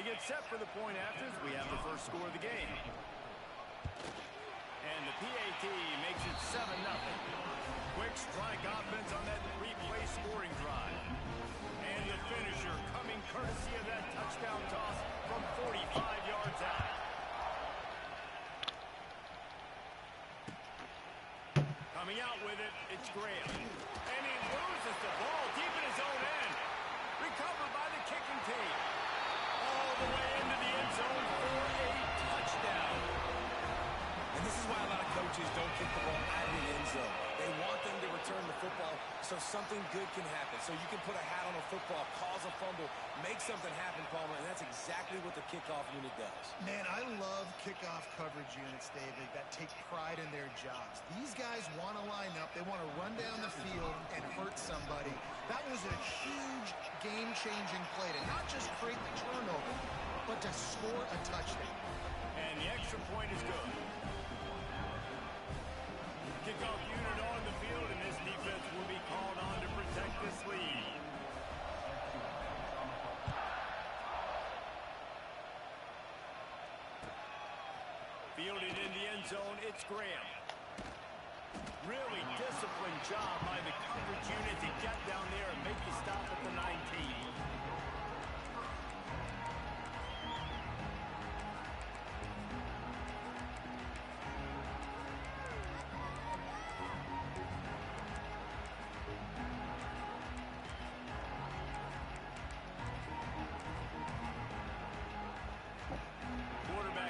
They get set for the point after as we have the first score of the game. And the PAT makes it 7-0. Quick strike offense on that replay scoring drive. And the finisher coming courtesy of that touchdown toss from 45 yards out. Coming out with it, it's Graham. And he loses the ball deep in his own end. Recovered by the kicking team. All the way into the end zone for a touchdown. And this is why a lot of coaches don't kick the ball out of the end zone. They want them to return the football so something good can happen. So you can put a hat on a football, cause a fumble, make something happen, Palmer, and that's exactly what the kickoff unit does. Man, I love kickoff coverage units, David, that take pride in their jobs. These guys want to line up. They want to run down the field and hurt somebody. That was a huge game-changing play to not just create the turnover, but to score a touchdown. And the extra point is good. Kickoff unit on the field, and this defense will be called on to protect this lead. Fielded in the end zone, it's Graham. Really disciplined job by the coverage unit to get down there and make the stop at the 19.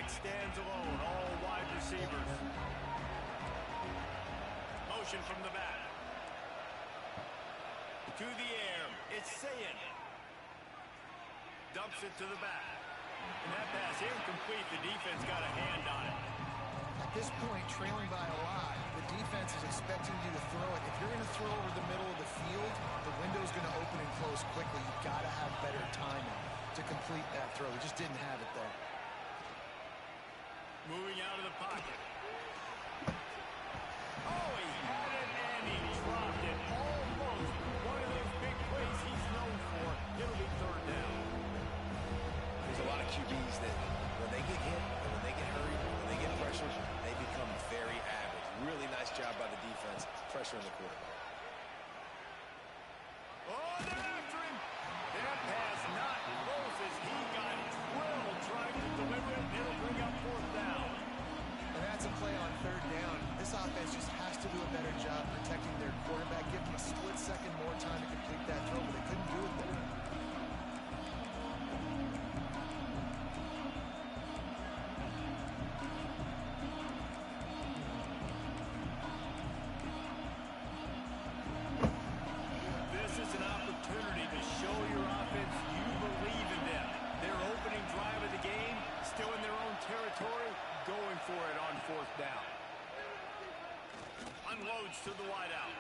Stands alone, all wide receivers. Motion from the back. To the air, it's Sayin. Dumps it to the back. And that pass incomplete. The defense got a hand on it. At this point, trailing by a lot, the defense is expecting you to throw it. If you're going to throw over the middle of the field, the window's going to open and close quickly. You've got to have better timing to complete that throw. We just didn't have it there. Moving out of the pocket. Oh, he had it and he dropped it. Almost one of those big plays he's known for. It'll be third down. There's a lot of QBs that when they get hit, and when they get hurried, when they get pressured, they become very average. Really nice job by the defense, pressuring the quarterback. Oh, they're after him. That pass not close as he got drilled trying to deliver it, and it'll bring up fourth down. And that's a play on third down. This offense just has to do a better job protecting their quarterback. Give them a split second more time to complete that throw, but they couldn't do it there. This is an opportunity to show your offense you believe in them. Their opening drive of the game, still in their own territory, going for it on fourth down. Unloads to the wideout.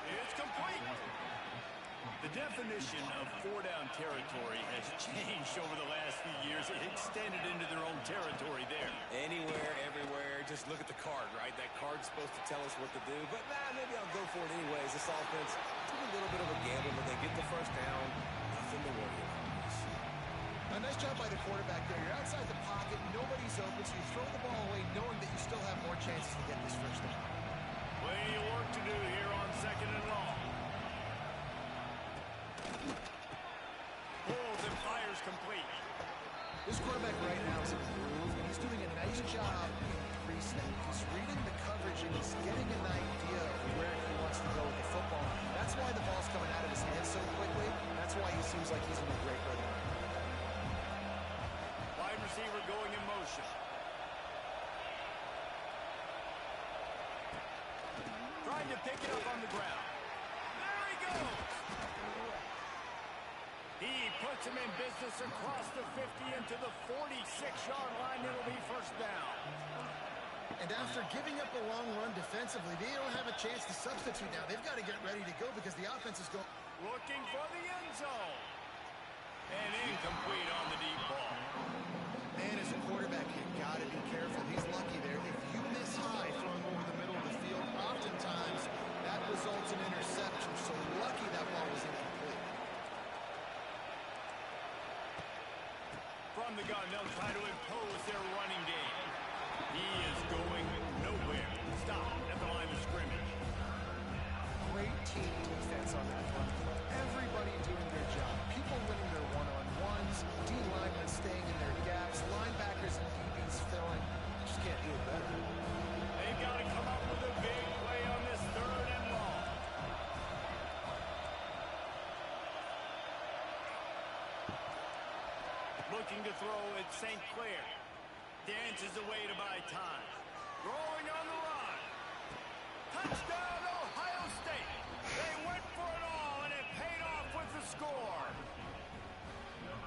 It's complete. The definition of four-down territory has changed over the last few years. It extended into their own territory there. Anywhere, everywhere, just look at the card, right? That card's supposed to tell us what to do, but maybe I'll go for it anyways. This offense took a little bit of a gamble, but they get the first down. Nothing to worry about. A nice job by the quarterback there. You're outside the pocket, nobody's open, so you throw the ball away knowing that you still have more chances to get this first down. Plenty of work to do here on second and long. Pulls and fires complete. This quarterback right now is in a groove, and he's doing a nice job in pre-snap. He's reading the coverage, and he's getting an idea of where he wants to go with the football. That's why the ball's coming out of his hands so quickly. That's why he seems like he's in a great rhythm. Wide receiver going in motion. Trying to pick it up on the ground. There he goes. He puts him in business across the 50 into the 46-yard line. It'll be first down. And after giving up a long run defensively, they don't have a chance to substitute now. They've got to get ready to go because the offense is going. Looking for the end zone. And incomplete on the deep ball. Man, as a quarterback, you've got to be careful. He's lucky there. If you miss high throwing over the middle of the field, oftentimes that results in interception. So lucky that ball was incomplete. From looking to throw at St. Clair. Dances away to buy time. Rolling on the run. Touchdown, Ohio State. They went for it all, and it paid off with the score.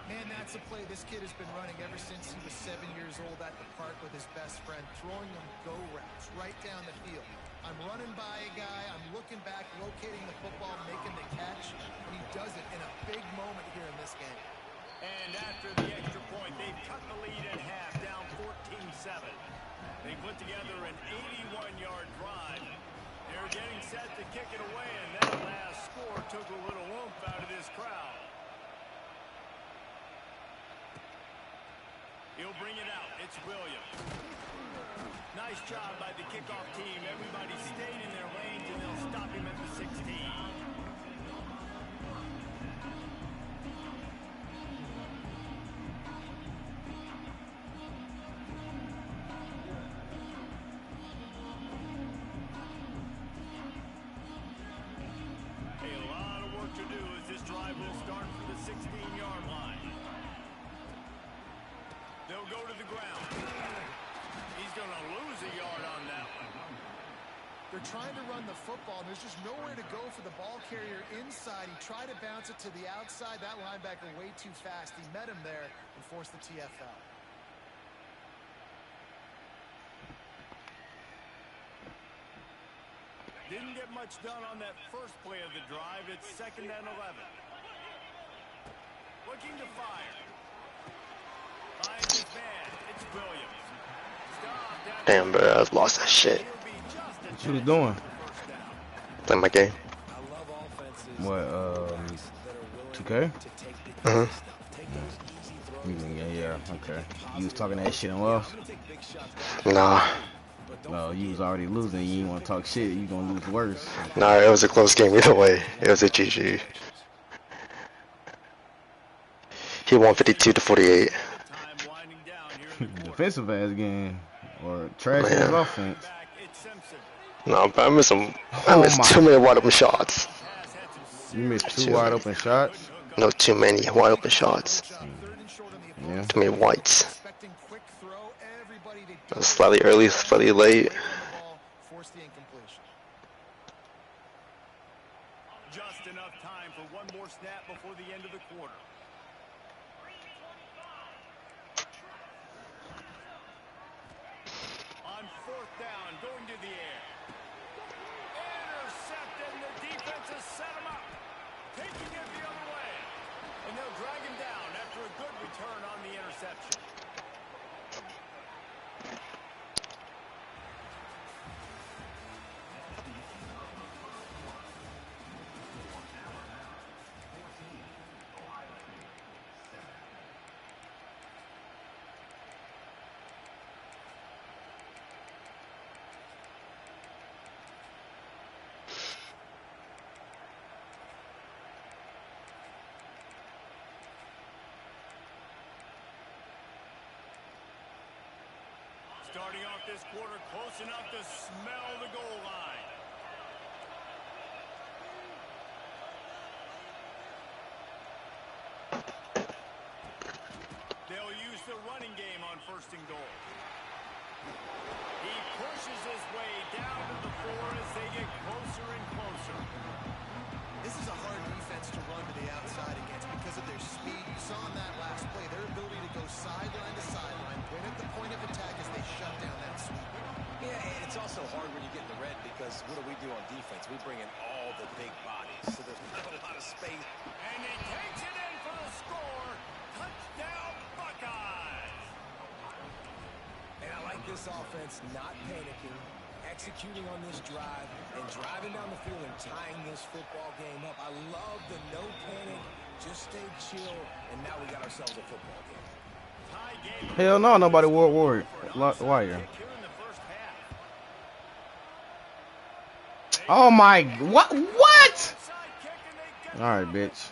Man, that's a play this kid has been running ever since he was 7 years old at the park with his best friend, throwing them go routes right down the field. I'm running by a guy, I'm looking back, locating the football, making the catch, and he does it in a big moment here in this game. And after the extra point, they've cut the lead in half, down 14-7. They put together an 81-yard drive. They're getting set to kick it away, and that last score took a little oomph out of this crowd. He'll bring it out. It's Williams. Nice job by the kickoff team. Everybody stayed in their lanes, and they'll stop him at the 16. A lot of work to do as this drive will start for the 16-yard line. They'll go to the ground. He's going to lose a yard on that one. They're trying to run the football, and there's just nowhere to go for the ball carrier inside. He tried to bounce it to the outside. That linebacker way too fast. He met him there and forced the TFL. Didn't get much done on that first play of the drive. It's 2nd and 11. Looking to fire. Finds his man. It's Williams. Damn, bro, I lost that shit. What you was doing? Playing my game. What, 2K? Yeah, okay. You was talking that shit and lost? Nah. No, you was already losing. You didn't want to talk shit. You gonna lose worse. Nah, it was a close game either way. It was a GG. He won 52-48. Defensive ass game. Or trash ass offense. No, but I missed too many wide open shots. You missed two wide open shots? No, too many wide open shots. Yeah. Too many whites. Slightly early, slightly late. Just enough time for one more snap before the end of the quarter. On 4th down, going to the air. Intercepted, and the defense has set him up. Taking it the other way. And they'll drag him down after a good return on the interception. Starting off this quarter close enough to smell the goal line. They'll use the running game on 1st and goal. He pushes his way down to the 4 as they get closer and closer. This is a hard defense to run to the outside against because of their speed. You saw in that last play their ability to go sideline to sideline, win at the point of attack as they shut down that sweep. Yeah, and it's also hard when you get in the red because what do we do on defense? We bring in all the big bodies, so there's not a lot of space. And he takes it in for the score. Touchdown, Buckeyes. And I like this offense not panicking, executing on this drive, and driving down the field and tying this football game up. I love the no panic, just stay chill, and now we got ourselves a football game. Hell no, nobody wore wire. Oh my, what? All right, bitch.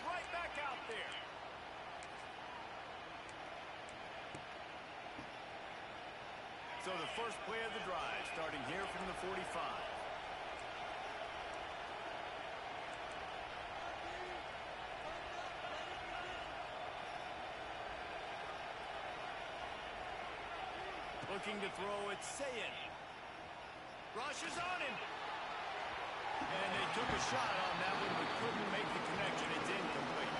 So the first play of the drive, starting here from the 45. Looking to throw, it's Sayed. Rushes on him. And they took a shot on that one, but couldn't make the connection. It's incomplete.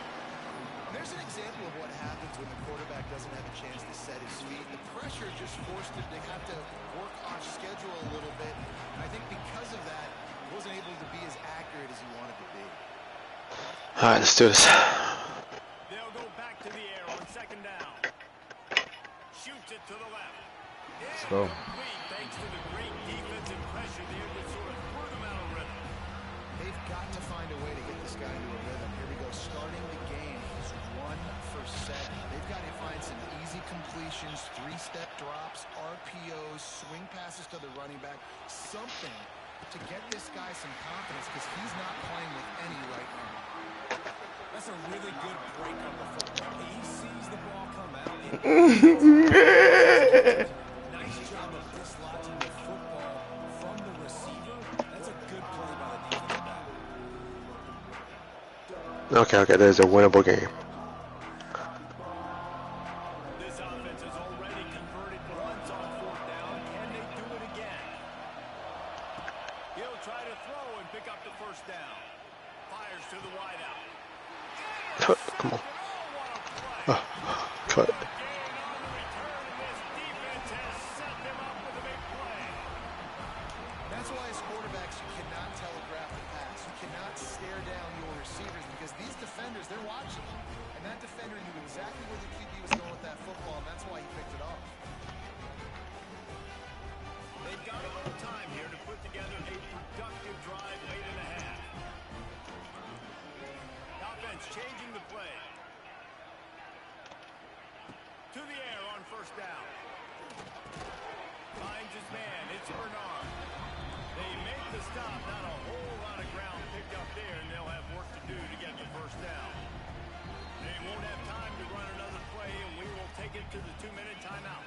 There's an example of what happens when the quarterback doesn't have a chance to set his feet. The pressure just forced him to have to work off schedule a little bit. And I think because of that, he wasn't able to be as accurate as he wanted to be. All right, let's do this. They'll go back to the air on second down. Shoots it to the left. Let's go. Incomplete thanks to the great defensive pressure there that sort of threw them out of rhythm. They've got to find a way to get this guy into a rhythm. Here we go, starting the game. He's 1 for 7. They've got to find some easy completions, 3-step drops, RPOs, swing passes to the running back, something to get this guy some confidence because he's not playing with any right now. That's a really good break on the football. He sees the ball come out. Nice job of dislodging the football from the receiver. That's a good play by the defensive back. Okay, there's a winnable game. This offense has already converted runs on 4th down. Can they do it again? He'll try to throw and pick up the 1st down. Fires to the wideout. Cut, come on. Cut. That's why as quarterbacks you cannot telegraph the pass. You cannot stare down your receivers because these defenders, they're watching. And that defender knew exactly where the QB was going with that football, and that's why he picked it off. They've got a little time here to put together a productive drive late in the half. Offense changing the play. To the air on 1st down. Finds his man. It's Bernard. They make the stop. Not a whole lot of ground picked up there, and they'll have work to do to get the 1st down. They won't have time to run another play, and we will take it to the 2-minute timeout.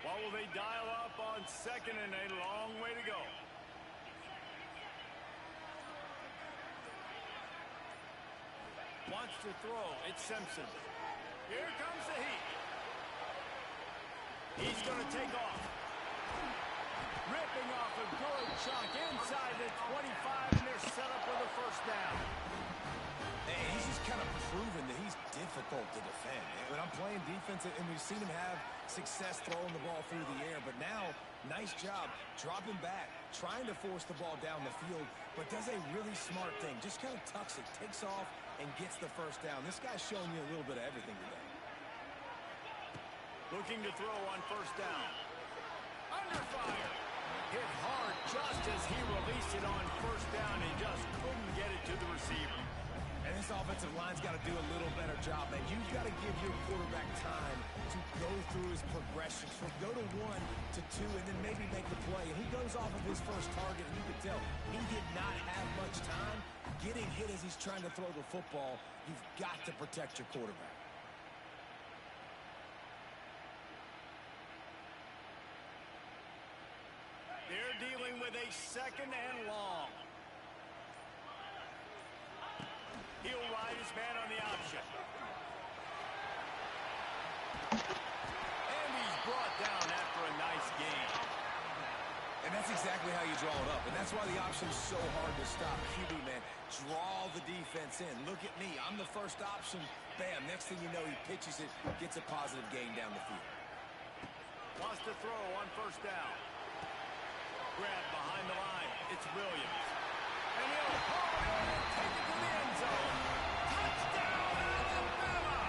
What will they dial up on 2nd and a long way to go? Wants to throw. It's Simpson. Here comes the heat. He's going to take off. Ripping off a good chunk inside the 25, and they're set up with a 1st down. And he's just kind of proven that he's difficult to defend. When I'm playing defense, and we've seen him have success throwing the ball through the air, but now, nice job dropping back, trying to force the ball down the field, but does a really smart thing. Just kind of tucks it, takes off, and gets the 1st down. This guy's showing you a little bit of everything today. Looking to throw on 1st down. Under fire. Hit hard just as he released it on 1st down. He just couldn't get it to the receiver. And this offensive line's got to do a little better job, man. You've got to give your quarterback time to go through his progressions. From go to 1 to 2 and then maybe make the play. And he goes off of his first target, and you can tell he did not have much time getting hit as he's trying to throw the football. You've got to protect your quarterback. They're dealing with a 2nd and long. He'll ride his man on the option. And he's brought down after a nice gain. And that's exactly how you draw it up. And that's why the option's so hard to stop. QB, man, draw the defense in. Look at me. I'm the 1st option. Bam. Next thing you know, he pitches it, gets a positive gain down the field. Wants to throw on 1st down. Grab behind the line. It's Williams. And he'll haul it in and take it to the end zone. Touchdown, Alabama!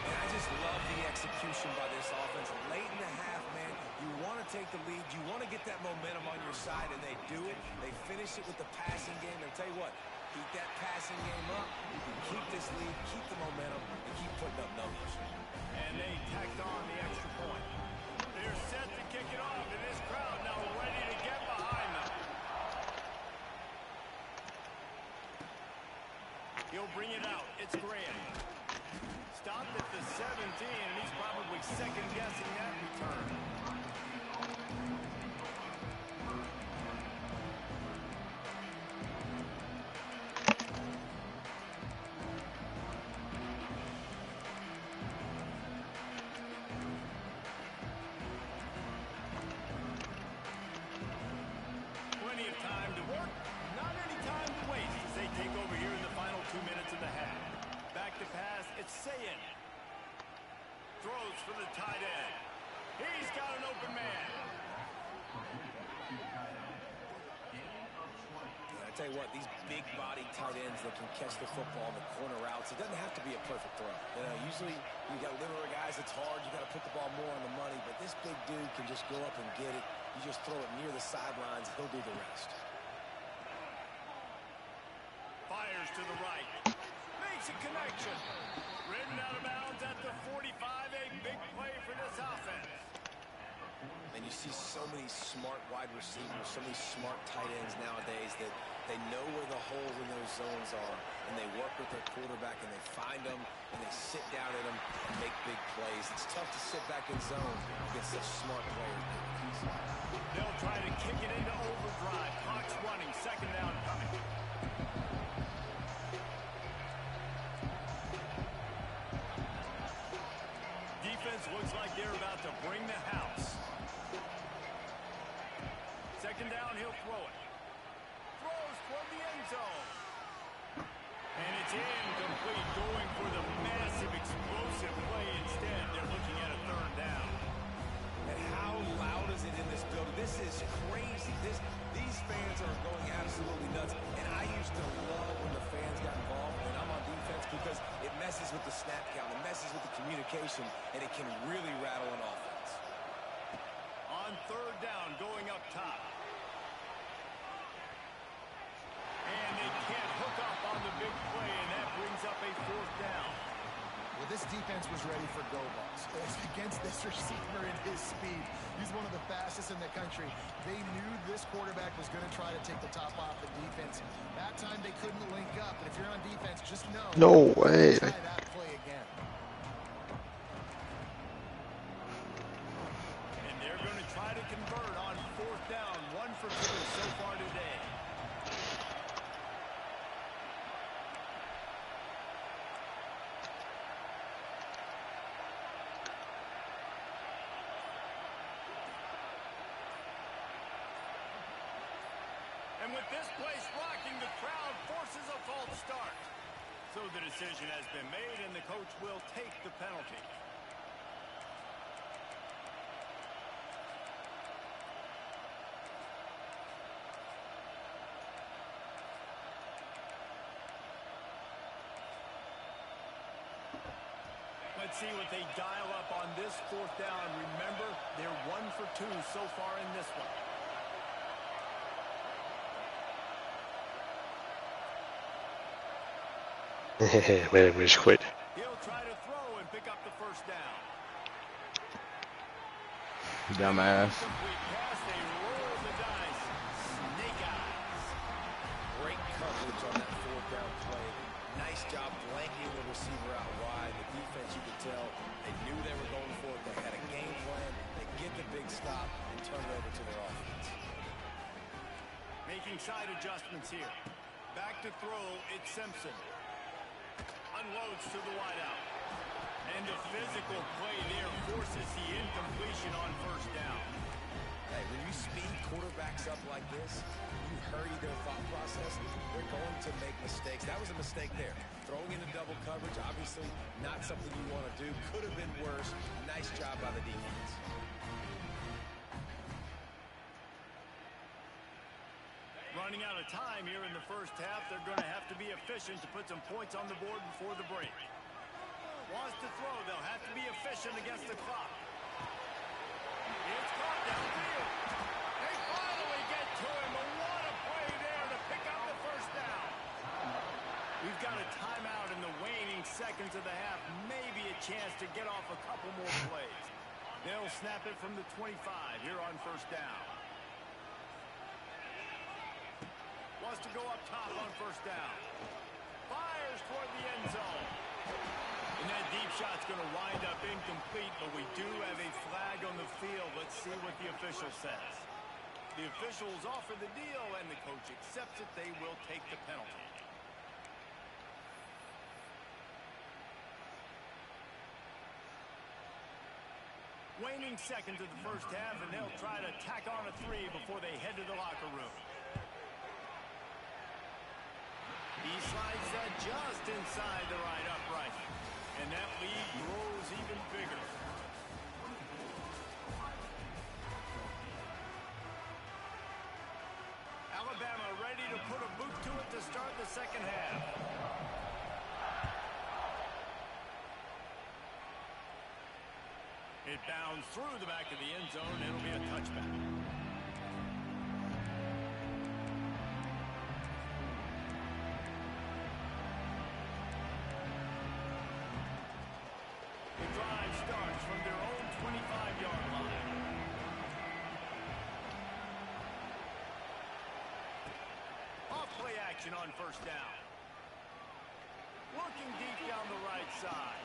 And I just love the execution by this offense. Late in the half, man, you want to take the lead. You want to get that momentum on your side, and they do it. They finish it with the passing game. And I'll tell you what, keep that passing game up. You can keep this lead, keep the momentum, and keep putting up numbers. And they tacked on the extra point. They're set to kick it off, and this crowd now ready to get behind them. He'll bring it out. It's Graham. Stopped at the 17, and he's probably second-guessing that return. I tell you what, these big body tight ends that can catch the football in the corner routes, it doesn't have to be a perfect throw. You know, usually you got littler guys, it's hard, you got to put the ball more on the money, but this big dude can just go up and get it. You just throw it near the sidelines, he'll do the rest. Fires to the right. Makes a connection. Ridden out of bounds at the 45. A big play for this offense. And you see so many smart wide receivers, so many smart tight ends nowadays that they know where the holes in those zones are, and they work with their quarterback, and they find them, and they sit down at them and make big plays. It's tough to sit back in zone against such smart players. They'll try to kick it into overdrive. Clock's running. Second down coming. Defense looks like they're about to bring the house. Second down, he'll throw it. Throws toward the end zone. And it's incomplete, going for the massive, explosive play instead. They're looking at a third down. And how loud is it in this building? This is crazy. These fans are going absolutely nuts. And I used to love when the fans got involved, and I'm on defense, because it messes with the snap count, it messes with the communication, and it can really rattle an offense. On third down, going up top. And they can't hook up on the big play, and that brings up a fourth down. Well, this defense was ready for go balls. Against this receiver and his speed, he's one of the fastest in the country. They knew this quarterback was going to try to take the top off the defense. That time they couldn't link up, but if you're on defense, just know. No way. Try that play again. And they're going to try to convert on fourth down. 1 for 2 so far today. And with this place rocking, the crowd forces a false start. So the decision has been made, and the coach will take the penalty. Let's see what they dial up on this fourth down. Remember, they're 1 for 2 so far in this one. Man, we just quit. He'll try to throw and pick up the first down. Dumbass. Complete pass, they roll the dice. Snake eyes. Great coverage on that fourth down play. Nice job blanking the receiver out wide. The defense, you could tell, they knew they were going for it. They had a game plan. They get the big stop and turn it over to their offense. Making side adjustments here. Back to throw, it's Simpson. Unloads to the wideout. And the physical play there forces the incompletion on first down. Hey, when you speed quarterbacks up like this, you hurry their thought process, they're going to make mistakes. That was a mistake there. Throwing into double coverage, obviously not something you want to do. Could have been worse. Nice job by the defense. Running out of time here in the first half. They're going to have to be efficient to put some points on the board before the break. Wants to throw. They'll have to be efficient against the clock. It's caught downfield. They finally get to him. But what a play there to pick up the first down. We've got a timeout in the waning seconds of the half. Maybe a chance to get off a couple more plays. They'll snap it from the 25 here on first down. Wants to go up top on first down. Fires toward the end zone. And that deep shot's going to wind up incomplete, but we do have a flag on the field. Let's see what the official says. The officials offer the deal, and the coach accepts it. They will take the penalty. Waning seconds of the first half, and they'll try to tack on a 3 before they head to the locker room. He slides that just inside the right upright. And that lead grows even bigger. Alabama ready to put a boot one through the back of the end zone. It'll be a touchback. The drive starts from their own 25-yard line. Off play action on first down. Looking deep down the right side.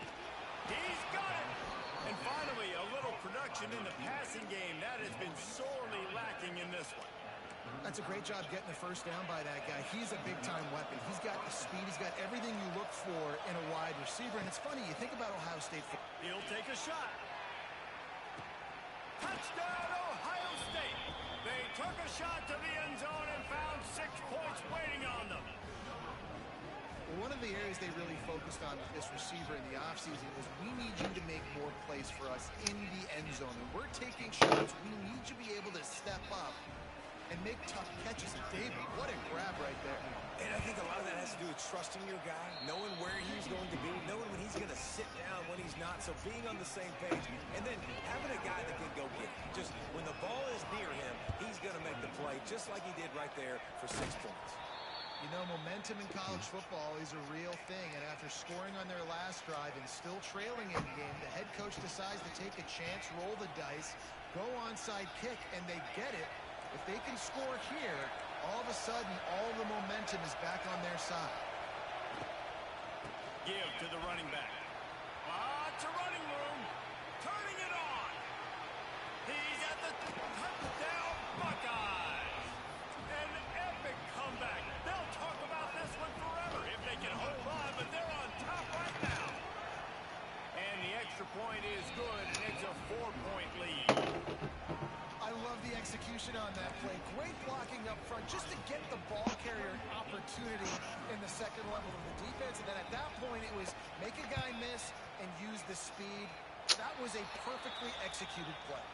He's got it! And finally, a little production in the passing game. That has been sorely lacking in this one. That's a great job getting the first down by that guy. He's a big-time weapon. He's got the speed. He's got everything you look for in a wide receiver. And it's funny, you think about Ohio State football. He'll take a shot. Touchdown, Ohio State! They took a shot to the end zone and found 6 points waiting on them. One of the areas they really focused on with this receiver in the offseason is we need you to make more plays for us in the end zone. And we're taking shots. We need you to be able to step up and make tough catches. And David, what a grab right there. And I think a lot of that has to do with trusting your guy, knowing where he's going to be, knowing when he's going to sit down, when he's not. So being on the same page, and then having a guy that can go get it. Just when the ball is near him, he's going to make the play just like he did right there for 6 points. You know, momentum in college football is a real thing, and after scoring on their last drive and still trailing in the game, the head coach decides to take a chance, roll the dice, go onside kick, and they get it. If they can score here, all of a sudden, all the momentum is back on their side. Give to the running back. To running room. Turning it on. He's at the touchdown Buckeyes. An epic comeback. They'll talk about this one forever if they can hold on, but they're on top right now. And the extra point is good, and it's a 4-point lead. I love the execution on that play. Great blocking up front just to get the ball carrier an opportunity in the second level of the defense. And then at that point, it was make a guy miss and use the speed. That was a perfectly executed play.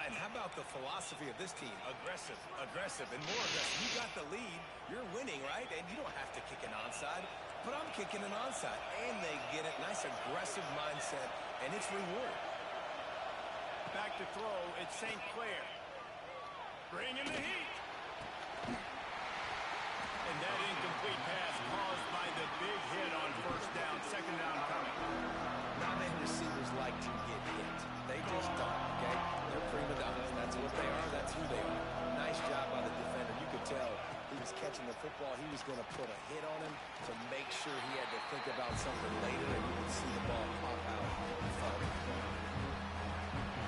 And how about the philosophy of this team? Aggressive, aggressive, and more aggressive. You got the lead. You're winning, right? And you don't have to kick an onside. But I'm kicking an onside. And they get it. Nice aggressive mindset. And it's rewarded. Back to throw, it's St. Clair. Bringing the heat. And that incomplete pass caused by the big hit on first down, second down coming. Not many receivers like to get hit. They just don't, okay? They're prima donnas. That's what they are. That's who they are. Nice job by the defender. You could tell he was catching the football. He was going to put a hit on him to make sure he had to think about something later, and you could see the ball pop out and fall to the ground.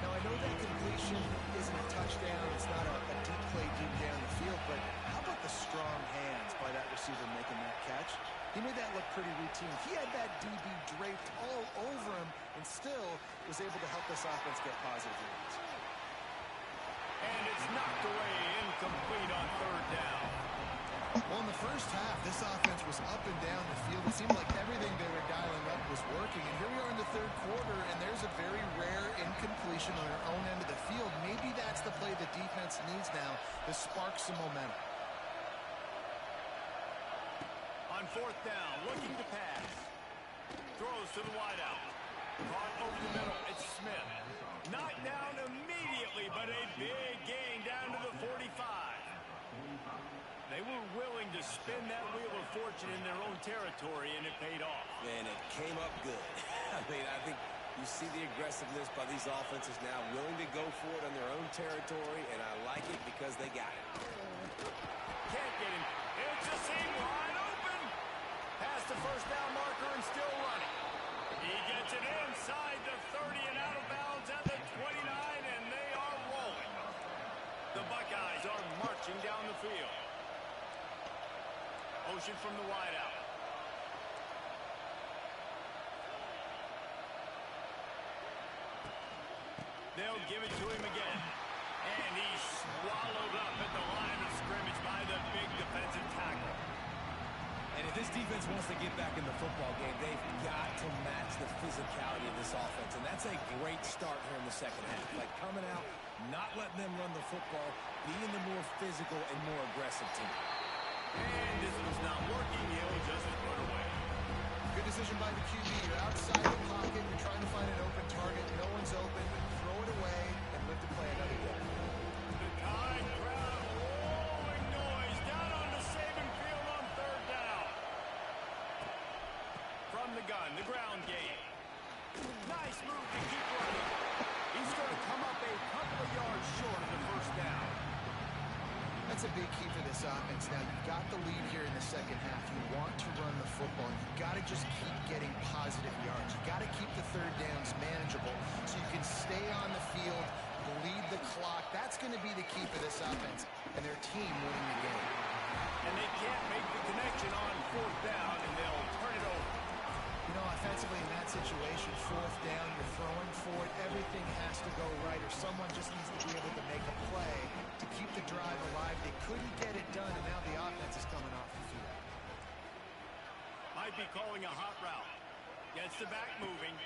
Now, I know that completion isn't a touchdown. It's not a deep play deep down the field, but how about the strong hands by that receiver making that catch? He made that look pretty routine. He had that DB draped all over him and still was able to help this offense get positive reads. And it's knocked away, incomplete on third down. Well, in the first half, this offense was up and down the field. It seemed like everything they were dialing up was working. And here we are in the third quarter, and there's a very rare incompletion on their own end of the field. Maybe that's the play the defense needs now to spark some momentum. On fourth down, looking to pass. Throws to the wideout. Caught over the middle. It's Smith. Knocked down immediately, but a big gain down to the 45. They were willing to spin that wheel of fortune in their own territory, and it paid off. And it came up good. I mean, I think you see the aggressiveness by these offenses now, willing to go for it on their own territory, and I like it because they got it. Can't get him. It's a seam wide open. Past the first down marker and still running. He gets it inside the 30 and out of bounds at the 29, and they are rolling. The Buckeyes are marching down the field. Motion from the wideout. They'll give it to him again. And he's swallowed up at the line of scrimmage by the big defensive tackle. And if this defense wants to get back in the football game, they've got to match the physicality of this offense. And that's a great start here in the second half. Like coming out, not letting them run the football, being the more physical and more aggressive team. And this was not working. He'll just run away. Good decision by the QB. You're outside the pocket. You're trying to find an open target. No one's open. Throw it away and live to play another day. The Tide crowd rolling noise down on the Saban field on third down. From the gun, the ground game. Nice move to keep running. He's going to come up a couple of yards short of the first down. That's a big key for this offense. Now, you've got the lead here in the second half. You want to run the football. You've got to just keep getting positive yards. You've got to keep the third downs manageable so you can stay on the field, bleed the clock. That's going to be the key for this offense and their team winning the game. And they can't make the connection on fourth down, and they'll turn it over. You know, offensively in that situation, fourth down, you're throwing for it. Everything has to go right, or someone just needs to be able to make a play to keep the drive alive. They couldn't get it done, and now the offense is coming off the field. Might be calling a hot route. Gets the back moving.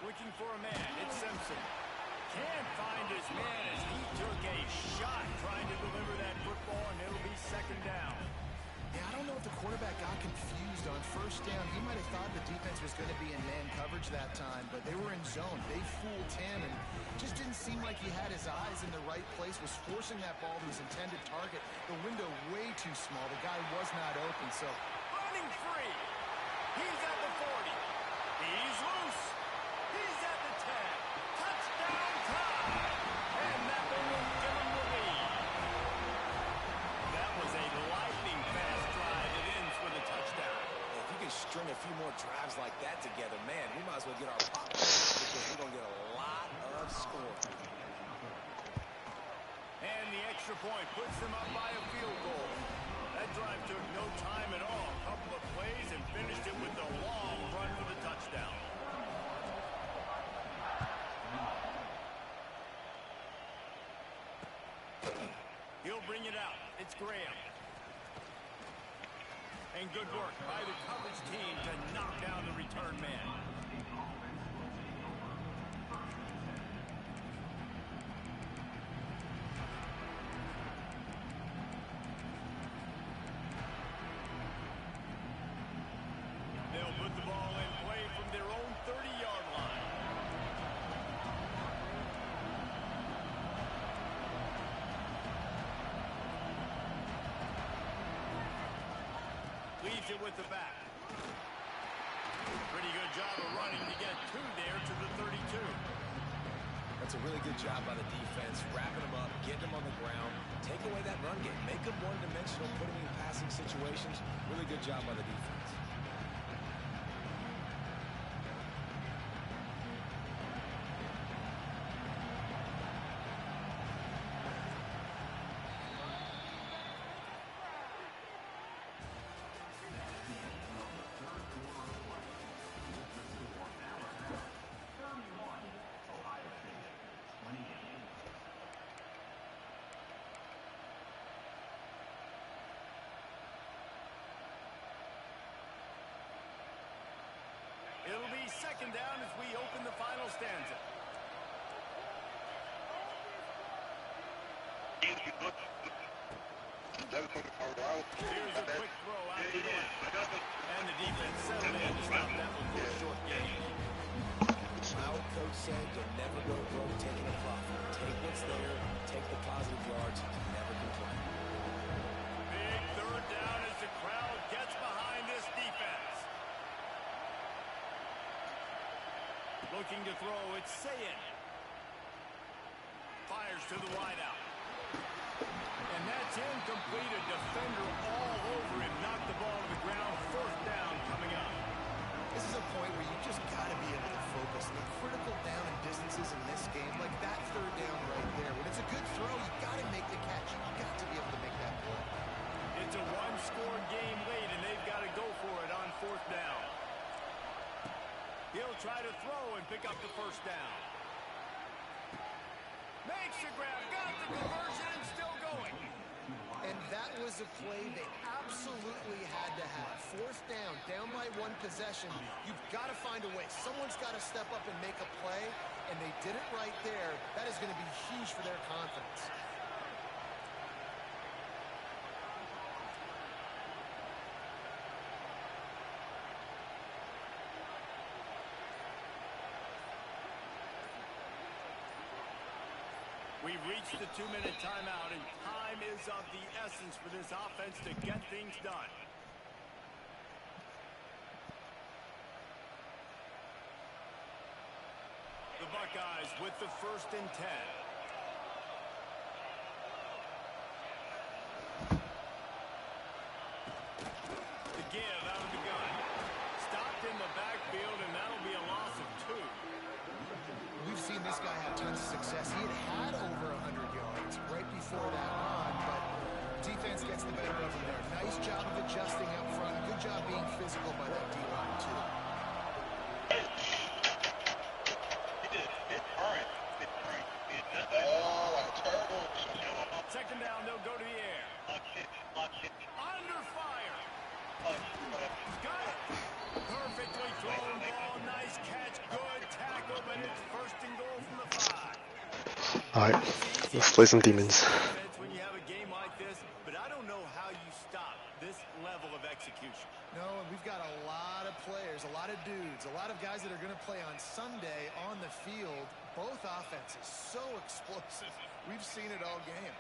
Looking for a man. It's Simpson. Can't find his man as he took a shot trying to deliver that football, and it'll be second down. Yeah, I don't know if the quarterback got confused on first down. He might have thought the defense was going to be in man coverage that time, but they were in zone. They fooled him and just didn't seem like he had his eyes in the right place, was forcing that ball to his intended target. The window way too small. The guy was not open, so... Running free. He's at the 40. He's loose. He's at the 10. Touchdown Tide. And that one will give him the lead. That was a lightning fast drive. It ends with a touchdown. If you can string a few more drives like that together, man, we might as well get our popcorn because we're going to get a lot of scoring. And the extra point puts them up by a field goal. That drive took no time at all. A couple of plays and finished it with a long run for the touchdown. He'll bring it out. It's Graham. And good work by the coverage team to knock down the return man. They'll put the ball in play from their own 30-yard line. Leaves it with the back. Pretty good job of running to get two there to the 32. That's a really good job by the defense, wrapping them up, getting them on the ground, take away that run game, make them one-dimensional, put them in passing situations. Really good job by the defense. It'll be second down as we open the final stanza. Here's a quick throw out to the left. And the defense settled in to stop that one for a short gain. My old coach said you'll never go broke taking a profit. Take what's there, take the positive yards, and never complain. Big third down as the crowd gets behind this defense. Looking to throw, it's Sayin. Fires to the wideout. And that's incomplete. A defender all over him. Knocked the ball to the ground. Fourth down coming up. This is a point where you just got to be able to focus. The critical down and distances in this game, like that third down right there. When it's a good throw, you got to make the catch. You got to be able to make that play. It's a one-score game late, and they've got to go for it on fourth down. He'll try to throw and pick up the first down. Makes the grab, got the conversion, and still going. And that was a play they absolutely had to have. Fourth down by one possession. You've got to find a way. Someone's got to step up and make a play, and they did it right there. That is going to be huge for their confidence. We've reached the 2-minute timeout, and time is of the essence for this offense to get things done. The Buckeyes with the 1st and 10. The give out of the gun. Stopped in the backfield, and that'll be a loss of 2. We've seen this guy have tons of success. He had over 100 yards right before that run, but defense gets the better of him there. Nice job of adjusting up front. Good job being physical by that D-line, too. Second down, they'll go to the air. Under fire. Got it. Perfectly thrown ball. Nice catch. Good tackle, but it's 1st and goal from the 5. Alright, let's play some demons. When you have a game like this, but I don't know how you stop this level of execution. No, and we've got a lot of players, a lot of dudes, a lot of guys that are going to play on Sunday on the field. Both offenses so explosive. We've seen it all game.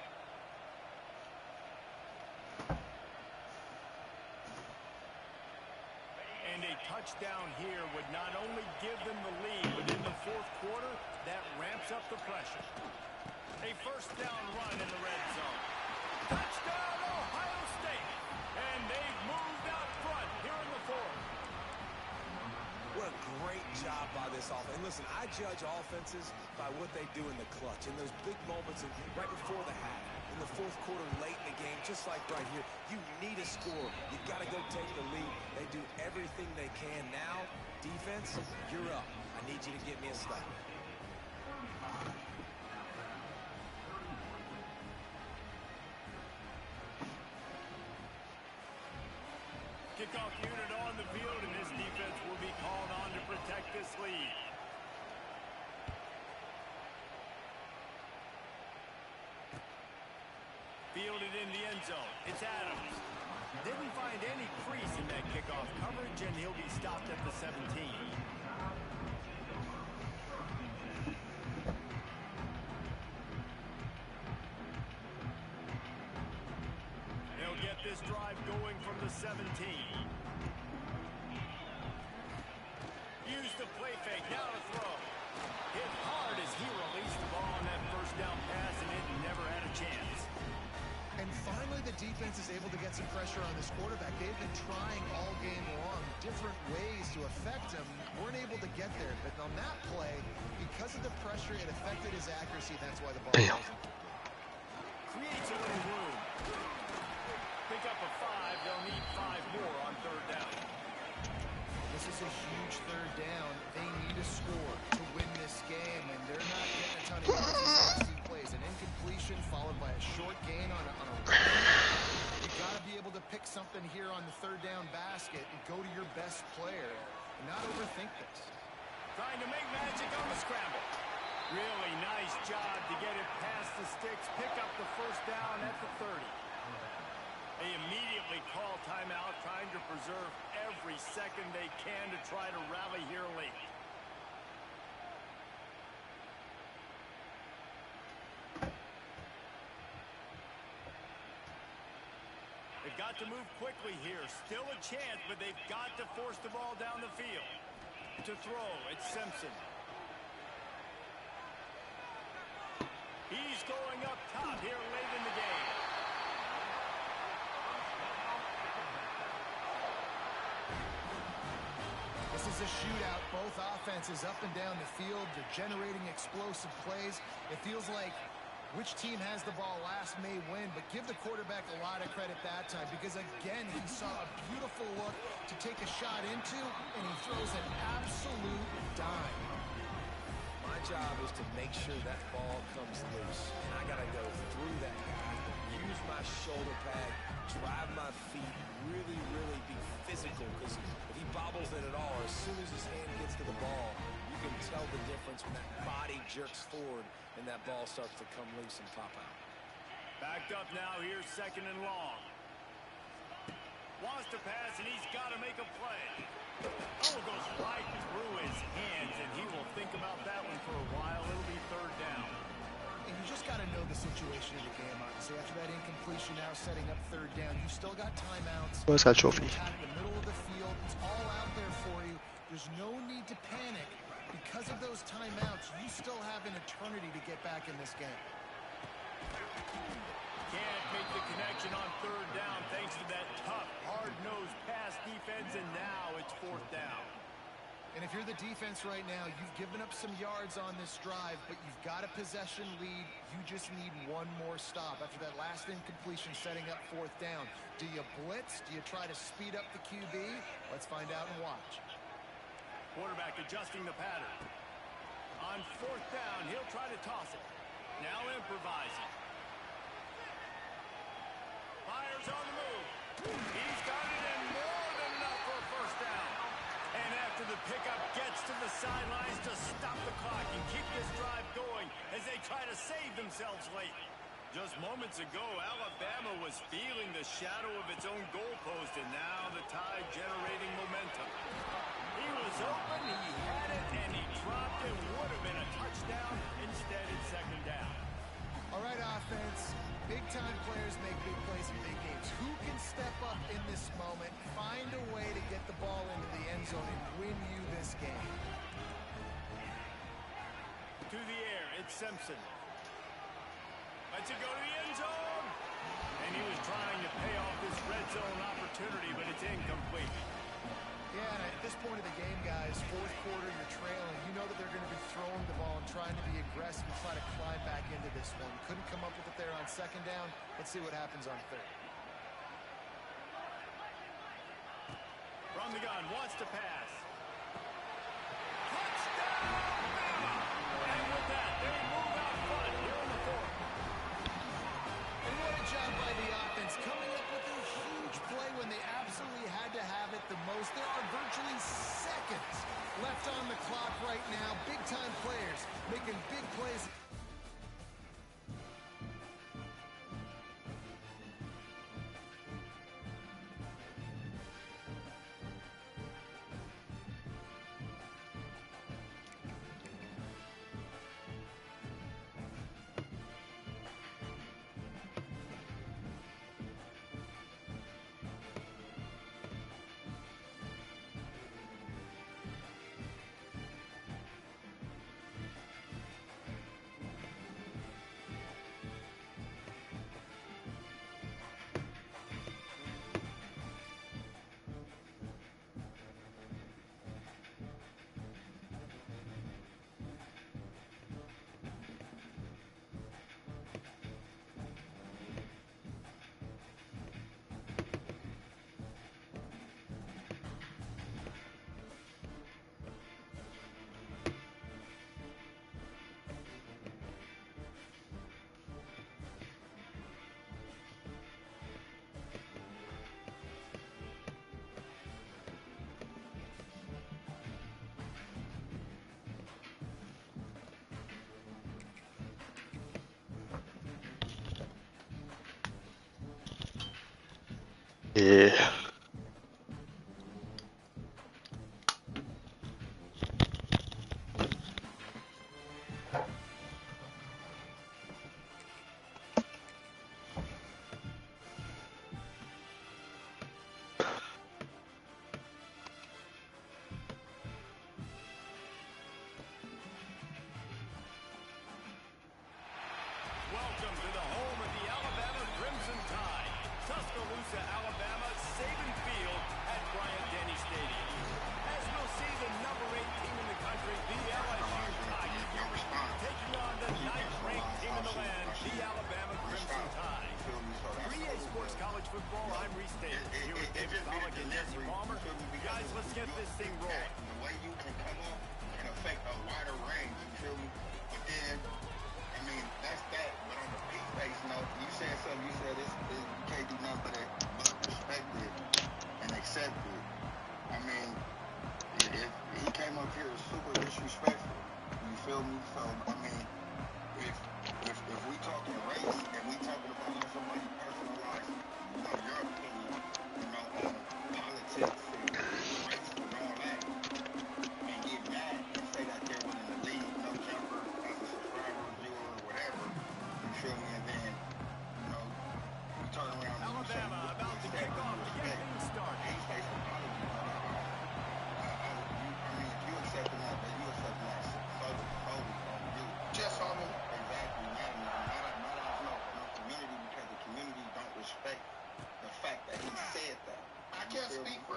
And a touchdown here would not only give them the lead, but in the 4th quarter, that ramps up the pressure. A 1st down run in the red zone. Touchdown, Ohio State! And they've moved out front here in the 4th. What a great job by this offense. And listen, I judge offenses by what they do in the clutch, in those big moments right before the half, in the 4th quarter, late in the game, just like right here. You need a score. You got to go take the lead. They do everything they can. Now, defense, you're up. I need you to get me a stop. Kickoff unit on the field, and this defense will be called on to protect this lead. Fielded in the end zone. It's Adams. Didn't find any crease in that kickoff coverage, and he'll be stopped at the 17. They'll get this drive going from the 17. Use the play fake. Now to throw. Hit hard as he released the ball on that 1st down pass, and it never had a chance. And finally, the defense is able to get some pressure on this quarterback. They've been trying all game long, different ways to affect him. Weren't able to get there, but on that play, because of the pressure, it affected his accuracy. That's why the ball wasn't. Creates a little room. Pick up a 5. They'll need 5 more on 3rd down. This is a huge 3rd down. They need a score to win this game, and they're not getting a ton of yards. Plays an incompletion followed by a short gain on a run. You got to be able to pick something here on the 3rd down basket and go to your best player and not overthink this. Trying to make magic on the scramble. Really nice job to get it past the sticks. Pick up the 1st down at the 30. They immediately call timeout, trying to preserve every second they can to try to rally here late. They've got to move quickly here. Still a chance, but they've got to force the ball down the field. To throw, it's Simpson. He's going up top here late in the game. This is a shootout. Both offenses up and down the field. They're generating explosive plays. It feels like which team has the ball last may win, but give the quarterback a lot of credit that time because, again, he saw a beautiful look to take a shot into, and he throws an absolute dime. My job is to make sure that ball comes loose, and I got to go through that guy, use my shoulder pad, drive my feet, really, really be physical, because if he bobbles it at all, as soon as his hand gets to the ball, you can tell the difference when that body jerks forward and that ball starts to come loose and pop out. Backed up now, here's 2nd and long. Wants to pass, and he's got to make a play. Oh, goes right through his hands, and he will think about that one for a while. It'll be 3rd down. And you just got to know the situation of the game, honestly. After that incompletion, now setting up third down, you still got timeouts. Where's that trophy? Attack the middle of the field. It's all out there for you. There's no need to panic. Because of those timeouts, you still have an eternity to get back in this game. Can't make the connection on third down thanks to that tough, hard-nosed pass defense, and now it's fourth down. And if you're the defense right now, you've given up some yards on this drive, but you've got a possession lead. You just need one more stop. After that last incompletion setting up fourth down, do you blitz? Do you try to speed up the QB? Let's find out and watch. Quarterback adjusting the pattern. On fourth down, he'll try to toss it. Now improvising. Fires on the move. He's got it and more than enough for a first down. And after the pickup gets to the sidelines to stop the clock and keep this drive going as they try to save themselves late. Just moments ago, Alabama was feeling the shadow of its own goalpost, and now the Tide generating momentum. He was open, he had it, and he dropped it. Would have been a touchdown. Instead, it's second down. All right, offense. Big-time players make big plays in big games. Who can step up in this moment, find a way to get the ball into the end zone and win you this game? To the air, it's Simpson. Lets it go to the end zone. And he was trying to pay off this red zone opportunity, but it's incomplete. Yeah, and at this point of the game, guys, fourth quarter, you're trailing. You know that they're going to be throwing the ball and trying to be aggressive and try to climb back into this one. Couldn't come up with it there on second down. Let's see what happens on third. From the gun, wants to pass. Touchdown, Alabama! And with that, they move out front here in the fourth. And what a job by the offense, coming up with a huge play when they absolutely had to have it the most. There are virtually seconds left on the clock right now. Big-time players making big plays. Yeah. Welcome to the home of the Alabama Crimson Tide. Tuscaloosa, Alabama, Saban Field at Bryant-Denny Stadium. As we'll see, the number 8 team in the country, the LSU Tigers, taking on the 9th-ranked team in the land, the Alabama Crimson Tide. 3A Sports College Football, I'm Reese Davis, here with David Pollock and Jesse Palmer. Guys, let's get this thing rolling. The way you can come up and affect a wider range, you feel me? But then, I mean, that's that. But on the peace-based note, you said something. You said this you can't do nothing but respect it and accept it. I mean, if he came up here super disrespectful, you feel me? So, I mean, if we talking race and we talking about somebody's personal life, your opinion, on politics and race and all that, and get mad and say that they're winning the league, no jumper, as a subscriber, viewer, or whatever,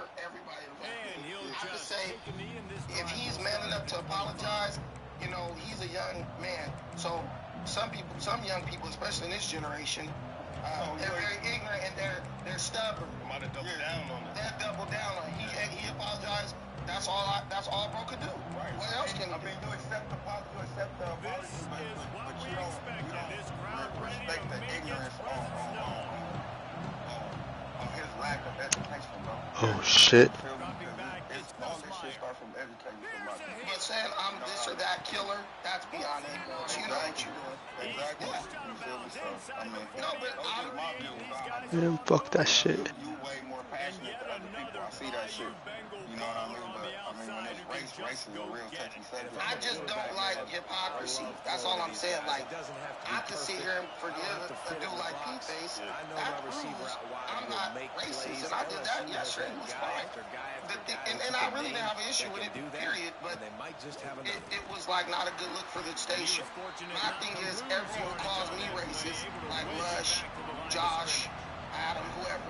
hurt everybody involved. And he'll I have to just say, take a knee in this if drive. he's man enough to apologize, you know, he's a young man. So some young people, especially in this generation, they're very ignorant and they're stubborn. Might have doubled down on it. They're double down on it. He apologized. That's all bro could do. Right. What else can he do? I mean, you accept the apology, This is what we expected. This crowd ready respect to the make its ignorance presence known. on his lack of education, bro. Oh shit. Dropping back, it's All this Meyer. shit start from educating somebody. But saying I'm this or that killer, that's beyond it. You know what you doing. Exactly. You feel me? So, I mean, No, but that's just my view. Man, fuck that shit. You way more passionate than other people. I see that shit. You know what I mean? But I mean, when it's race is a real touchy subject. I just don't like hypocrisy. That's all I'm saying. Like, I could sit here and forgive a dude like P-Face. That proves I'm not racist, and I did that yesterday. It was fine. And I really didn't have an issue with it, period. But it was like not a good look for the station. My thing is, everyone who calls me racist, like Lush, Josh, Adam, whoever.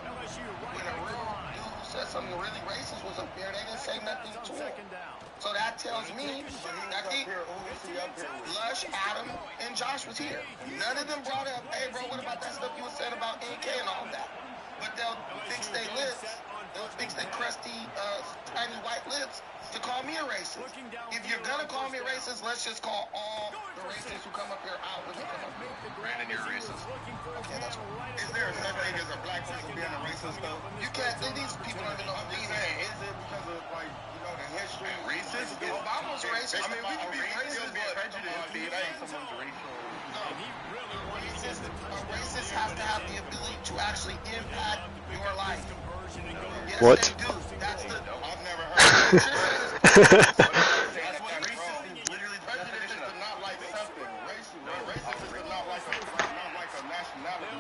When a real dude who said something really racist was up there, they didn't say nothing to him. So that tells me that Lush, Adam, and Josh was here. None of them brought up, hey bro, what about that stuff you were saying about NK and all that? But they'll fix their lips, they'll fix their crusty, tiny white lips to call me a racist. If you're gonna call me a racist, let's just call all the racists who come up here out when they come up here. Brandon, you're racist. Okay, that's cool. Is there such thing as a black person being a racist, though? You can't, these people don't even know I'm who just these saying, are. is it because of, like, you know, the history? Racist? Obama's racist. I mean, we can be racist, but prejudiced. It ain't someone's racial. A racist has to have the ability to actually impact your life. Yes, What? they do. That's the... I've never heard of that. That's what racist is. Literally, prejudice is to not like something. Racist is to not like a nationality,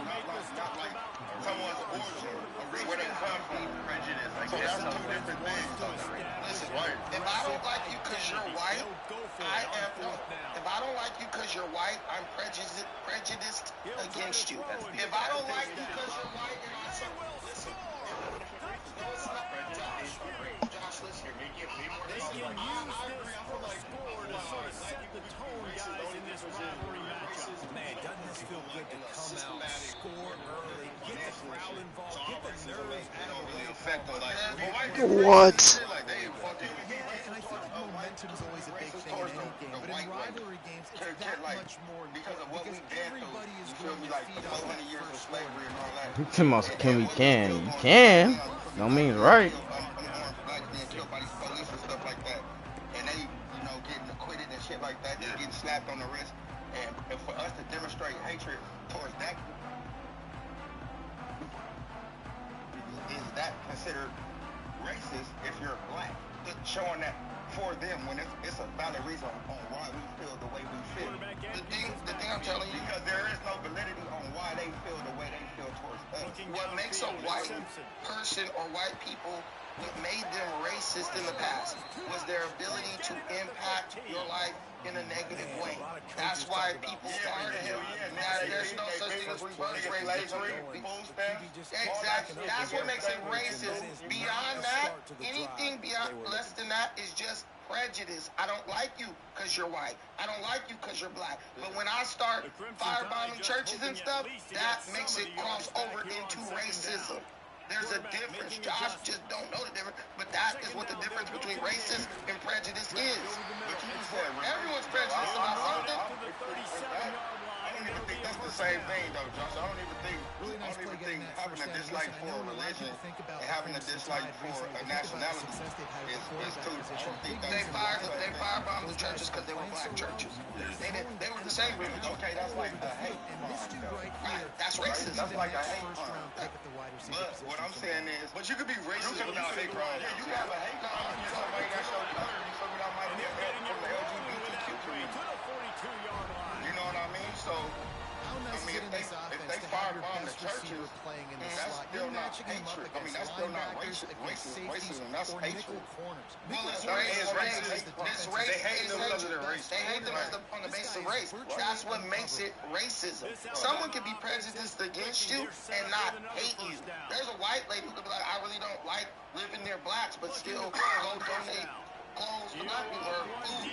not like someone's origin, where they come from. Prejudice. So that's two different things. Listen, if I don't like you because you're white, if I don't like you because you're white, I'm prejudiced against you. If I don't like you because you're white and I say, listen, Josh, listen, Man, doesn't this feel good to come out, score early, get the crowd involved, get the nerves out of the way. What? And I think momentum is always a big thing in any game, but in rivalry games, it's that much more because of what we because did everybody is through, going to like feed the off 400 that years of first slavery and all that. You can. Don't mean right. Black being killed by these police and stuff like that, and they, you know, getting acquitted and shit like that, just getting slapped on the wrist, and for us to demonstrate hatred towards that, is that considered racist if you're black? Showing that for them when it's a valid reason on why we feel the way we feel. The thing I'm telling you, Because there is no validity on why they feel the way they feel towards us. what makes a white person or white people, what made them racist in the past was their ability to impact your life in a negative way. That's why people started him. There's no such thing as reverse racism. Exactly. That's what makes it racist. Beyond that, anything beyond less than that is just prejudice. I don't like you because you're white. I don't like you because you're black. But when I start firebombing churches and stuff, that makes it cross over into racism. There's a difference. Josh just don't know the difference, but that is what the difference between racist and prejudice is. Everyone's prejudiced about something. I don't even think that's the same thing, though, Josh. I don't even think having a dislike for a religion and having a dislike for a nationality is two. I don't think They firebombed the churches because they were black churches. They were the same religion. Okay, that's like a hate crime. Right. That's racism. That's like a hate crime. But what I'm saying is, but you could be racist without hate crime. Yeah, you can have a hate crime. You somebody that showed color. You somebody that might be a from the LGBTQ community. You know what I mean? So, I mean, if they firebomb the churches, that's still not hatred. I mean, that's still not racism. That's hatred. Well, it's race. They hate them because of their race. They hate them on the basis of race. That's what makes it racism. Someone can be prejudiced against you and not hate you. There's a white lady who could be like, I really don't like living near blacks, but still go donate clothes to black people or food.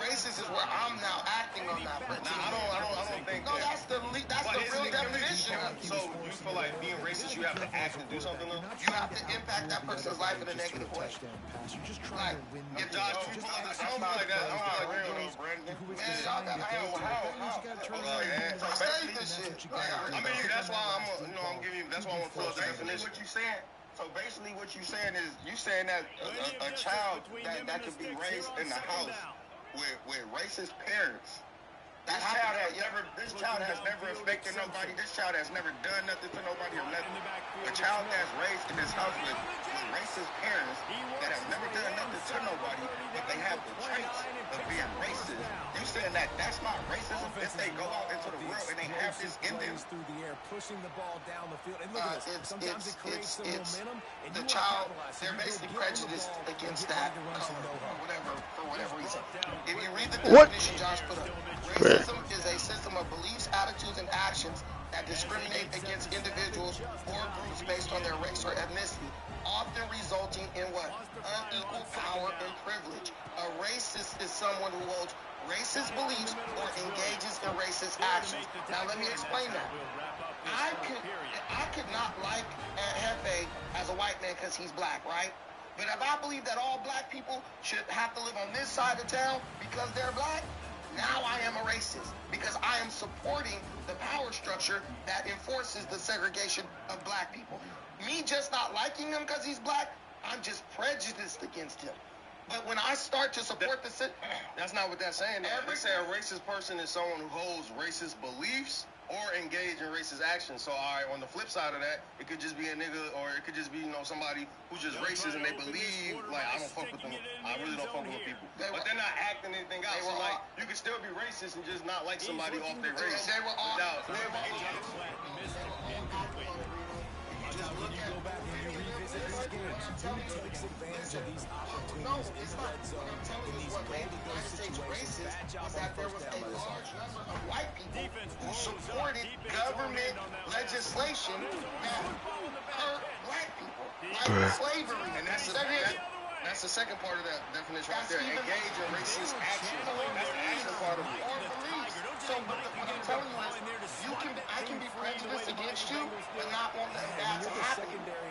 Racist is where I'm now acting on that. But I don't think no, that's the real definition. So you feel like being racist, you have to act and do something though? You have to impact that person's life in a negative way. Like, if Josh, I don't feel like that. I'm not agreeing with Brandon. Man, y'all got how? Say this shit. I mean, that's why I'm giving you. That's why I want to pull up the definition. What you saying? So basically, what you're saying is you saying that a child that could be raised in the house with racist parents. This child has never affected nobody. This child has never done nothing to nobody or nothing. A child that's raised in this house with racist parents that have never done nothing to nobody, but they have the traits of being racist. You saying that that's not racism if they go out into the world and they have this in them? Through the air, pushing the ball down the field. And look at this. Sometimes it creates some momentum. And the child, they're basically prejudiced against that color or whatever, for whatever reason. If you read the definition Josh put up, racism is a system of beliefs, attitudes, and actions that discriminate against individuals or groups based on their race or ethnicity, often resulting in what? Unequal power and privilege. A racist is someone who holds racist beliefs or engages in racist actions. Now let me explain that. I could not like Hefe as a white man because he's black, right? But if I believe that all black people should have to live on this side of town because they're black, now I am a racist because I am supporting the power structure that enforces the segregation of black people. Me just not liking him because he's black, I'm just prejudiced against him. But when I start to support that's not what that's saying. They say a racist person is someone who holds racist beliefs or engage in racist actions. So, all right, on the flip side of that, it could just be a nigga, or it could just be, somebody who's just racist and they believe, like, I don't fuck with them. I really don't fuck with people. But they're not acting anything out. So, like, you can still be racist and just not like somebody off their race. They were all... No, it's not. What I'm telling you is what made the United States racist was that there was a large number of white people who supported government legislation that hurt black people, like slavery. And that's the second part of that definition right there. Engage in racist action. That's the action part of it. Or beliefs. So what I'm telling you is, I can be prejudiced against you, but not want that to happen.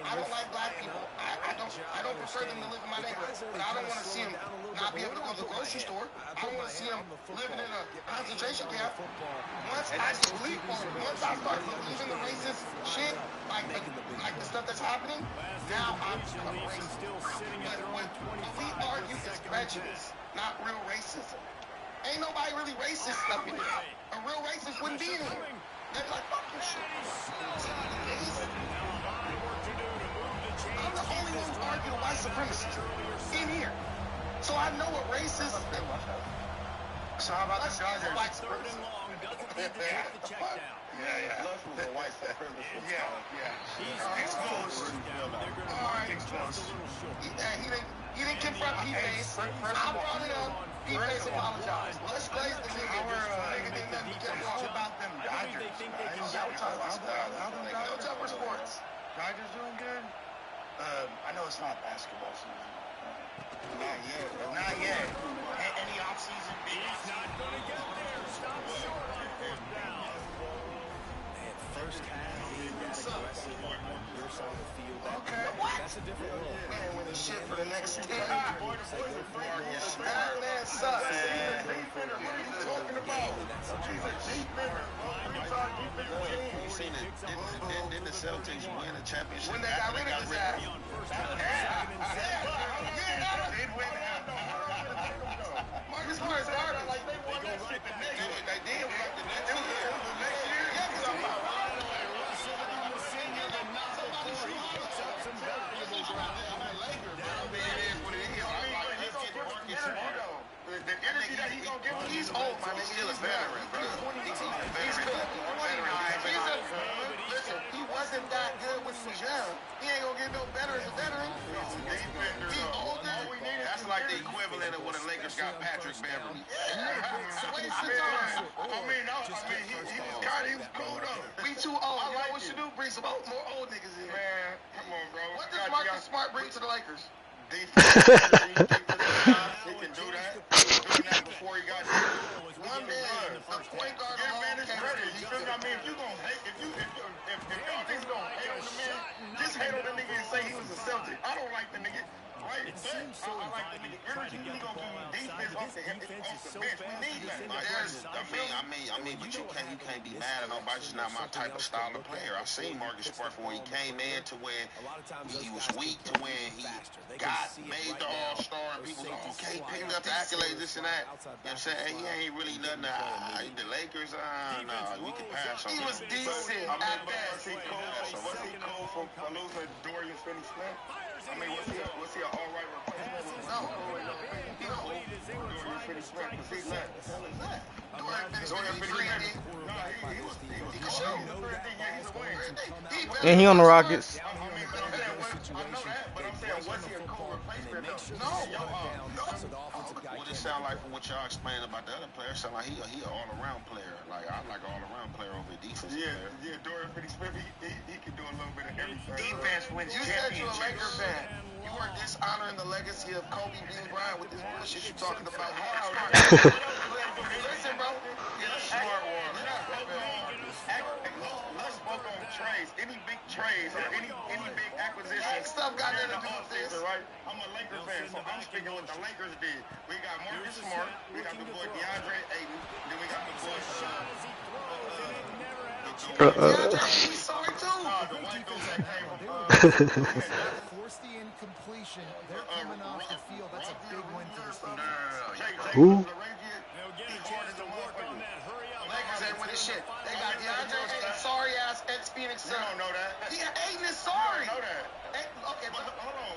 I don't like black people. I don't prefer them to live in my neighborhood. But I don't want to see them not be able to go to the grocery store. I don't want to see them living in a concentration camp. Once I start believing the racist shit, like the stuff that's happening, now I'm becoming racist. But what we argue is prejudice, not real racism. Ain't nobody really racist up in here. A real racist wouldn't be in here. They'd be like, fuck this shit. I'm the only one who argued white supremacy in here. So I know what racist is. So how about the Chargers? White supremacy. Yeah. White supremacy. Yeah. Exposed. All right. Exposed. He didn't confront P-Face. I brought it up. P-Face apologized. Let's place the nigga did nothing to get wrong about them Dodgers. Y'all were talking about sports. Don't sports. Dodgers doing good? I know it's not basketball season. Not yet. Any off-season big Not going to get there. Stop short on fourth down. first half being that aggressive on your side of the field. That's a different role. Man, when it's shit for the next 10. That man sucks. What are you talking about? He's a defender. You seen it? Didn't the Celtics win a championship? When they got rid of his ass. Marcus Smart started like they won that shit the next year. They did win the next year. Yeah, because I'm not the energy that he's gonna give me, he's old, my nigga. Still a veteran, bro. He's good. Listen, he wasn't that good when he was young. He ain't gonna get no better as a veteran. the equivalent of when the Lakers got Patrick Beverly. Waste of time. He was cool though. We too old. You know what we should do? Bring some more old niggas in. Man, come on, bro. What does Marcus Smart bring to the Lakers? Defense. He can do that. He was doing that before he got here. One man, the point guard. Give man his credit. You feel me? I mean, if you gonna hate, if y'all just gonna hate on the man, just hate on the nigga and say he was a Celtic. I don't like the nigga. Right? I like the nigga energy. He gonna give you defense off the bench. We need that. I mean, but you can't be mad at nobody. It's not my type of style of player. I've seen Marcus Smart from when he came in to when he was weak to when he made the All-Star and people go, okay, picked up the accolades, this and that. You know what I'm saying? He ain't really nothing. The Lakers, no, we can pass on him. He was decent at best. Was he cool for losing Dorian Finney-Smith? I mean, was he an all right replacement? No. Dorian Finney-Smith, because he left. Dorian Finney-Smith. No, he could shoot. He's a wing. And he on the Rockets. I know that, but I'm saying, was he a cool replacement? No. What it sound like from what y'all explained about the other players, sound like he an all-around player. Like, I like an all-around player over a defensive player. Yeah, Dorian Finney-Smith, he can do a little bit of everything. Defense wins. You said you're a Laker fan. You were dishonoring the legacy of Kobe Bean Bryant with this bullshit you talking about. Listen, bro. Smart one. Let's spoke on trades. Any big trades or any big acquisition. That stuff got nothing to do with this. Right? I'm a Laker fan, so I'm speaking what the Lakers did. We got Marcus Smart, we got the boy DeAndre Ayton, then we got the boy We sorry too. the white dude that came from Force the incompletion. They're coming off the field. That's a big win for this team. Who? Lakers ain't winning shit. They got DeAndre Ayton, sorry ass ex-Phoenix You don't Suns. know that. Ayton is sorry. I know that. Okay, but Hold on.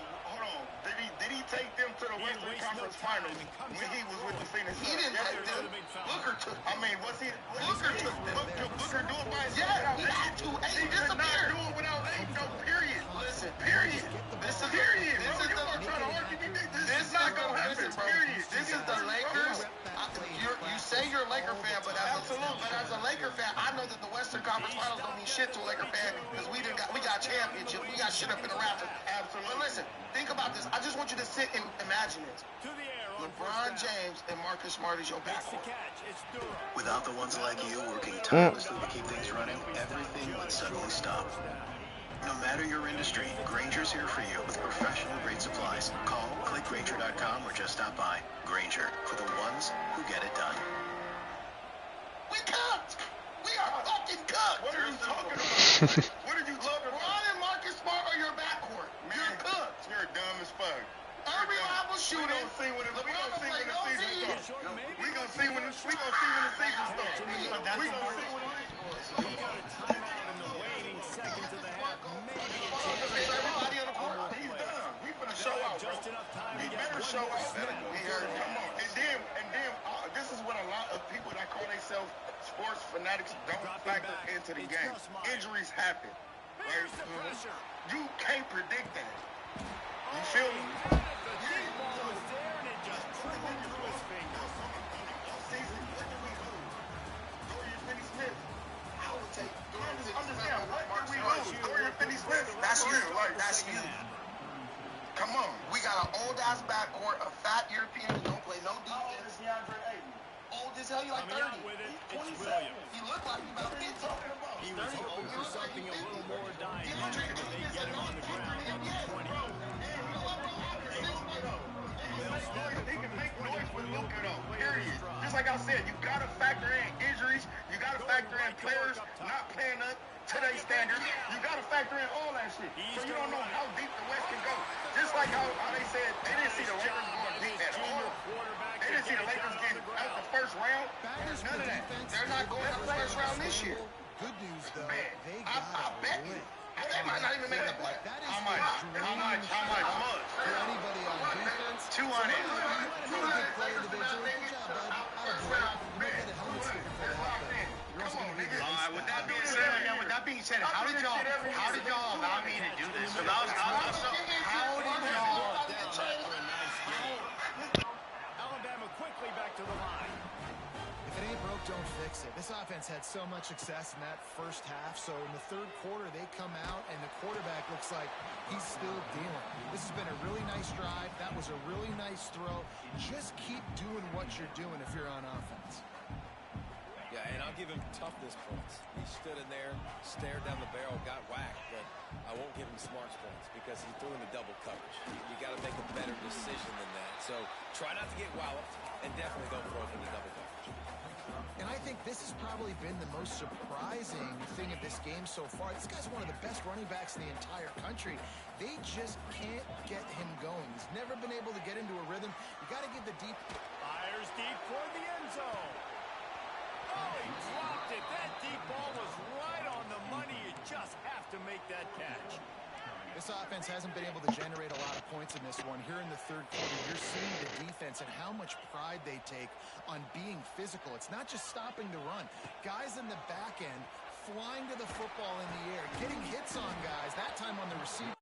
Did he take them to the Western Conference Finals when he was with the Phoenix Suns? he didn't take them. Booker took them. I mean, was he? Booker took them. Booker do it by himself? Yeah, he had to. Ayton He could not disappeared. do it without Ayton. No, period. Listen, Period. This is Period. This is You are trying to the. argue me. This This is not gonna happen. listen, bro. Period. This is the Lakers. You say you're a Laker fan, but as a Laker fan, I know that the Western Conference Finals don't mean shit to a Laker fan because we got championships. We got shit up in the rafters. Absolutely. But listen, think about this. I just want you to sit and imagine it. LeBron James and Marcus Smart is your backcourt. Without the ones like you working tirelessly to keep things running, everything would suddenly stop. No matter your industry, Grainger's here for you with professional-grade supplies. Call, click Grainger.com, or just stop by. Grainger, for the ones who get it done. We cooked. We are fucking cooked. What are you talking about? What are you talking about? LeBron and Marcus Smart are your backcourt. You're cooked. You're dumb as fuck. Unreliable shooting. We gonna see when the season starts. We gonna see when the season starts. We gonna see when everybody on the court. he's done. We finna show out, bro. He better show out. Come on. And then this is what a lot of people that call themselves sports fanatics don't factor into the game. Injuries happen. Right? You can't predict that. You feel me? That's you. That's you. Come on. We got an old ass backcourt, a fat European who don't play no defense. Old as hell, you like 30. He's 27. He looked like he about 50. He was hoping for something a little more dynamic, and they get him on the ground in the 20. He can make noise with Luka though, period. Just like I said, you gotta factor in injuries, you gotta factor in players not playing up to their standards, you gotta factor in all that shit. So you don't know how deep the West can go. Just like how they said they didn't see the Lakers going deep at all. They didn't see the Lakers getting out the first round. None of that. They're not going out the first round this year. Good news, though. Man, They I got bet you. They might not even make the play. That is How much? for anybody on defense. 200. Really good play individual. Good job, bud. Out of helmets for Come on, nigga. With that being said, how did y'all allow me to do this? Because I was How did y'all This offense had so much success in that first half, so in the third quarter they come out and the quarterback looks like he's still dealing. This has been a really nice drive. That was a really nice throw. Just keep doing what you're doing if you're on offense. Yeah, and I'll give him toughness points. He stood in there, stared down the barrel, got whacked, but I won't give him smarts points because he threw into double coverage. You got to make a better decision than that. So try not to get walloped, and definitely don't throw into double coverage. And I think this has probably been the most surprising thing of this game so far. This guy's one of the best running backs in the entire country. They just can't get him going. He's never been able to get into a rhythm. You got to give the deep. Fires deep for the end zone. Oh, he dropped it. That deep ball was right on the money. You just have to make that catch. This offense hasn't been able to generate a lot of points in this one. Here in the third quarter, you're seeing the defense and how much pride they take on being physical. It's not just stopping the run. Guys in the back end flying to the football in the air, getting hits on guys, that time on the receiver